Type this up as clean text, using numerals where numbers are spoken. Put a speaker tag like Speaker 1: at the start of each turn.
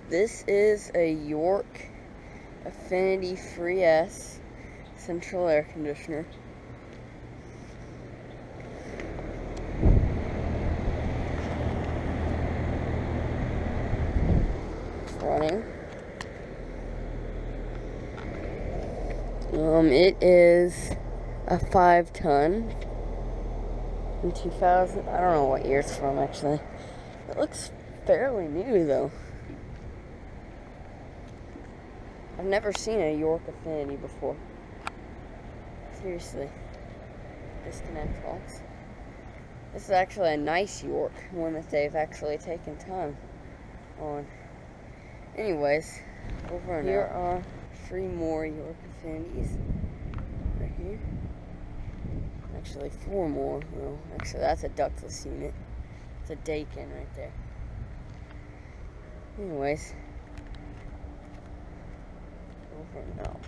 Speaker 1: This is a York Affinity 3S central air conditioner. It's running. It is a 5-ton in 2000. I don't know what year it's from actually. It looks fairly new though. I've never seen a York Affinity before. Seriously. Disconnect box. This is actually a nice York, one that they've actually taken time on. Anyways, over and here are 3 more York Affinities. Right here. Actually 4 more. Well, actually that's a ductless unit. It's a Dakin right there. Anyways. Over and out.